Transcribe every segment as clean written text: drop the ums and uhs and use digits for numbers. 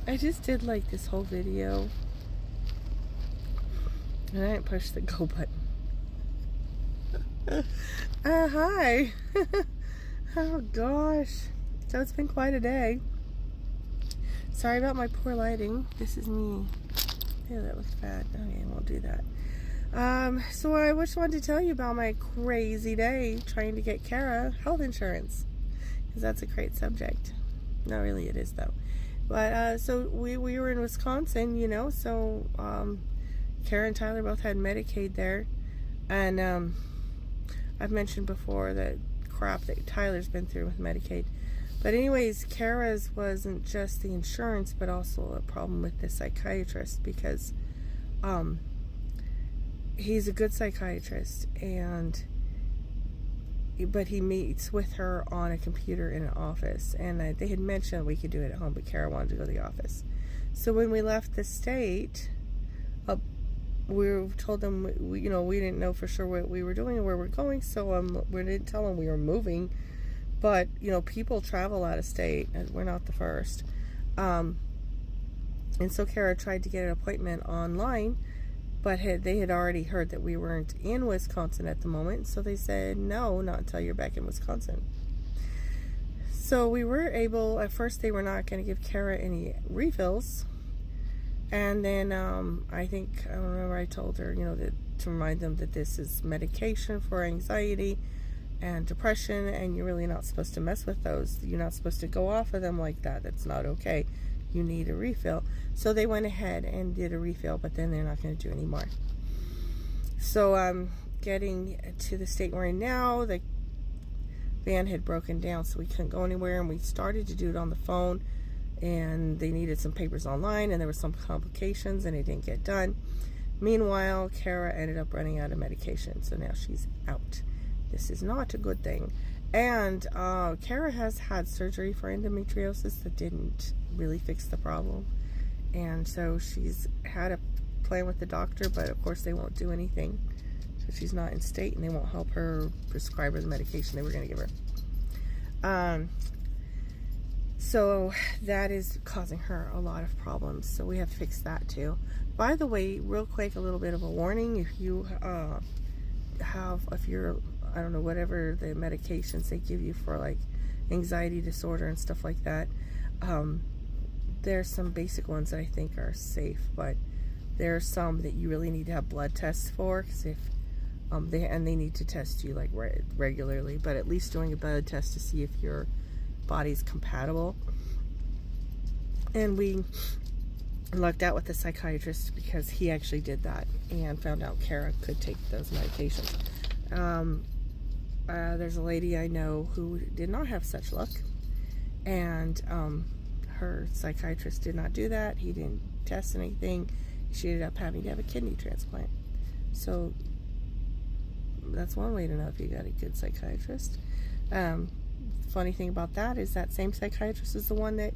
I just did like this whole video and I didn't push the go button. Hi. Oh gosh. So it's been quite a day. Sorry about my poor lighting. This is me. Yeah, that looks bad. Okay, I won't do that. So I just wanted to tell you about my crazy day trying to get Kara health insurance. Because that's a great subject. Not really, it is though. But so we were in Wisconsin, you know, so Kara and Tyler both had Medicaid there. And I've mentioned before that crap that Tyler's been through with Medicaid. But anyways, Kara's wasn't just the insurance, but also a problem with the psychiatrist, because he's a good psychiatrist, but he meets with her on a computer in an office, and they had mentioned we could do it at home, but Kara wanted to go to the office. So when we left the state, we told them we didn't know for sure what we were doing and where we're going, so we didn't tell them we were moving. But people travel out of state, and we're not the first. And so Kara tried to get an appointment online, but they had already heard that we weren't in Wisconsin at the moment, so they said, no, not until you're back in Wisconsin. So we were able, at first they were not going to give Kara any refills, and then I remember I told her, to remind them that this is medication for anxiety and depression, and you're really not supposed to mess with those. You're not supposed to go off of them like that. That's not okay. You need a refill. So they went ahead and did a refill, but then they're not going to do any more. So getting to the state we're in now, the van had broken down, so we couldn't go anywhere, and we started to do it on the phone, and they needed some papers online, and there were some complications, and it didn't get done. Meanwhile, Kara ended up running out of medication, so now she's out. This is not a good thing. And Kara has had surgery for endometriosis that didn't really fix the problem. And so she's had a plan with the doctor, but of course they won't do anything. So she's not in state, and they won't help her prescribe her the medication they were going to give her. So that is causing her a lot of problems. So we have to fix that too. By the way, real quick, a little bit of a warning. If you if you're, I don't know, whatever the medications they give you for like anxiety disorder and stuff like that, there's some basic ones that I think are safe, but there are some that you really need to have blood tests for, because if they need to test you like regularly, but at least doing a blood test to see if your body's compatible. And we lucked out with the psychiatrist, because he actually did that and found out Kara could take those medications. There's a lady I know who did not have such luck, and her psychiatrist did not do that. He didn't test anything. She ended up having to have a kidney transplant. So that's one way to know if you got a good psychiatrist. Funny thing about that is that same psychiatrist is the one that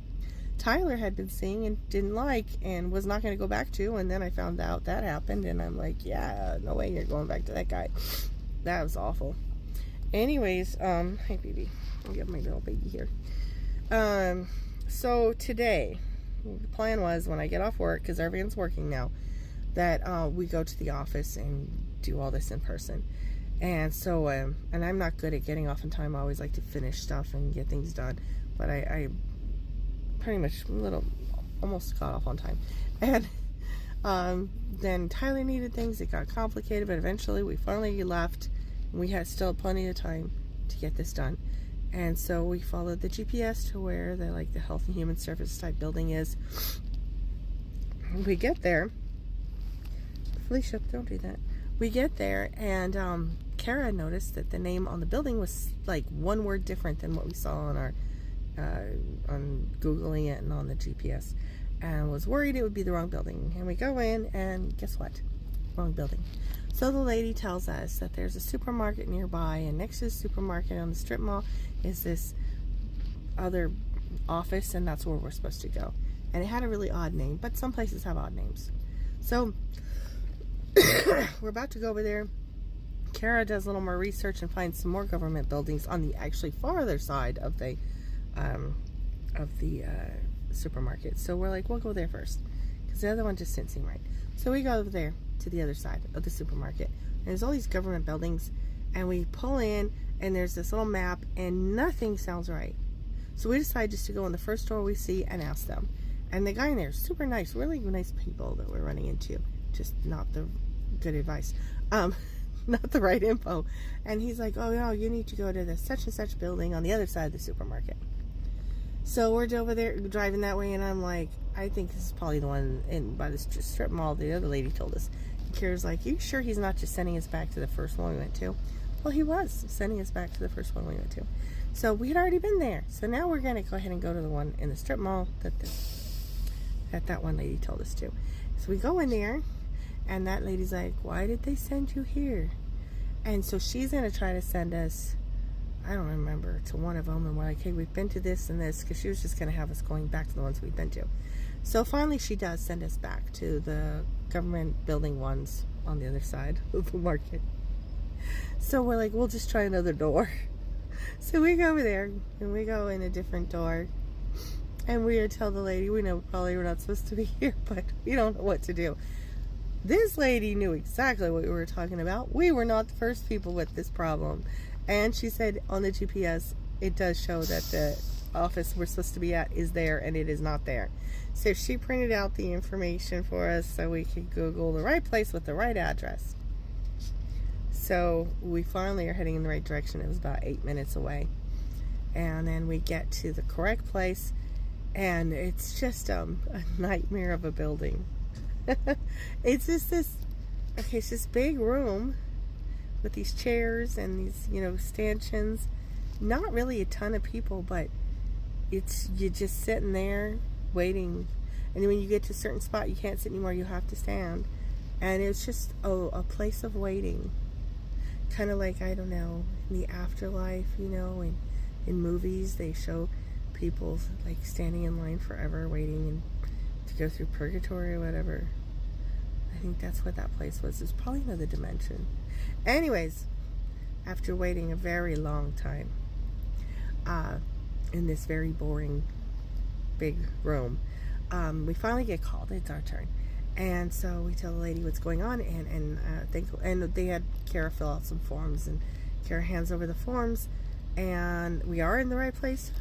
Tyler had been seeing and didn't like and was not going to go back to, and then I found out that happened, and I'm like, yeah, no way you're going back to that guy. That was awful. Anyways, hey baby, I'll get my little baby here. So today, the plan was when I get off work, because everyone's working now, that we go to the office and do all this in person. And so, and I'm not good at getting off in time. I always like to finish stuff and get things done, but I pretty much almost got off on time. And then Tyler needed things. It got complicated, but eventually we finally left. We had still plenty of time to get this done. And so we followed the GPS to where the Health and Human Services type building is. We get there. Felicia, don't do that. We get there, and Kara noticed that the name on the building was like one word different than what we saw on our on Googling it and on the GPS, and was worried it would be the wrong building. And we go in, and guess what? Wrong building. So the lady tells us that there's a supermarket nearby, and next to the supermarket on the strip mall is this other office, and that's where we're supposed to go. And it had a really odd name, but some places have odd names. So we're about to go over there. Kara does a little more research and finds some more government buildings on the actually farther side of the supermarket. So we're like, we'll go there first, because the other one just didn't seem right. So we go over there to the other side of the supermarket. And there's all these government buildings, and we pull in, and there's this little map, and nothing sounds right. So we decide just to go in the first store we see and ask them. And the guy in there is super nice, really nice people that we're running into. Just not the good advice. Not the right info. And he's like, oh no, you need to go to the such and such building on the other side of the supermarket. So we're over there driving that way, and I'm like, I think this is probably the one in by the strip mall the other lady told us. And Kira's like, you sure he's not just sending us back to the first one we went to? Well, he was sending us back to the first one we went to. So we had already been there. So now we're going to go ahead and go to the one in the strip mall that one lady told us to. So we go in there, and that lady's like, why did they send you here? And so she's going to try to send us, I don't remember, to one of them. And we're like, hey, we've been to this and this, because she was just going to have us going back to the ones we've been to. So finally she does send us back to the government building ones on the other side of the market. So we're like, we'll just try another door. So we go over there, and we go in a different door. And we tell the lady, we know probably we're not supposed to be here, but we don't know what to do. This lady knew exactly what we were talking about. We were not the first people with this problem. And she said on the GPS, it does show that the office we're supposed to be at is there, and it is not there. So she printed out the information for us so we could Google the right place with the right address. So we finally are heading in the right direction. It was about 8 minutes away. And then we get to the correct place, and it's just a nightmare of a building. It's just this, okay, it's this big room with these chairs and these, stanchions. Not really a ton of people, but you're just sitting there waiting. And when you get to a certain spot, you can't sit anymore, you have to stand. And it's just a place of waiting. Kind of like, I don't know, in the afterlife, in movies, they show people like standing in line forever waiting and to go through purgatory or whatever. I think that's what that place was. It's probably another dimension. Anyways, after waiting a very long time in this very boring big room, we finally get called. It's our turn. And so we tell the lady what's going on, and they had Kara fill out some forms, and Kara hands over the forms, and we are in the right place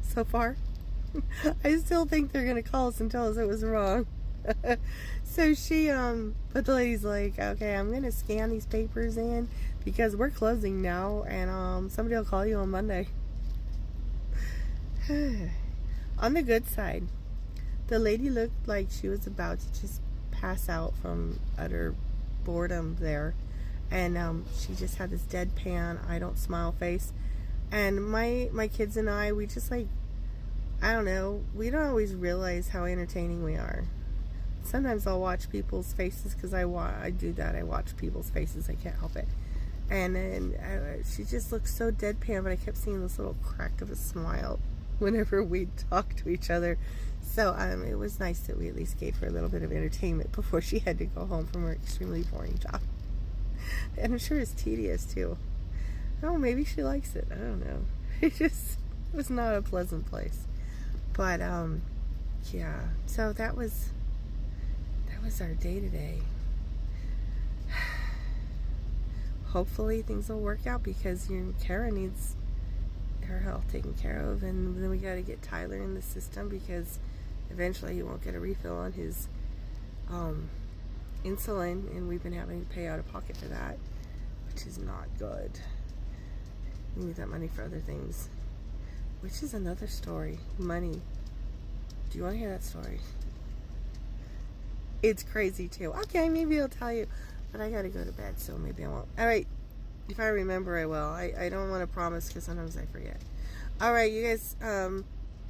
so far. I still think they're gonna call us and tell us it was wrong. So she but the lady's like, okay, I'm gonna scan these papers in because we're closing now, and somebody will call you on Monday. On the good side, the lady looked like she was about to just pass out from utter boredom there, and she just had this deadpan I don't smile face. And my kids and I, we just like, I don't know, we don't always realize how entertaining we are. Sometimes I'll watch people's faces, because I do that. I watch people's faces. I can't help it. And then she just looked so deadpan, but I kept seeing this little crack of a smile whenever we talk to each other. So it was nice that we at least gave her a little bit of entertainment before she had to go home from her extremely boring job. And I'm sure it's tedious too. Oh, maybe she likes it. I don't know. It was not a pleasant place. But yeah. So that was our day today. Hopefully things will work out, because Kara needs her health taken care of, and then we got to get Tyler in the system, because eventually he won't get a refill on his insulin, and we've been having to pay out of pocket for that, which is not good. We need that money for other things, which is another story. Money. Do you want to hear that story? It's crazy too. Okay, maybe I'll tell you, but I gotta go to bed, so maybe I won't. Alright, if I remember I will. I don't want to promise, because sometimes I forget. Alright, you guys,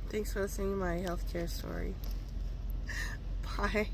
thanks for listening to my healthcare story. Bye.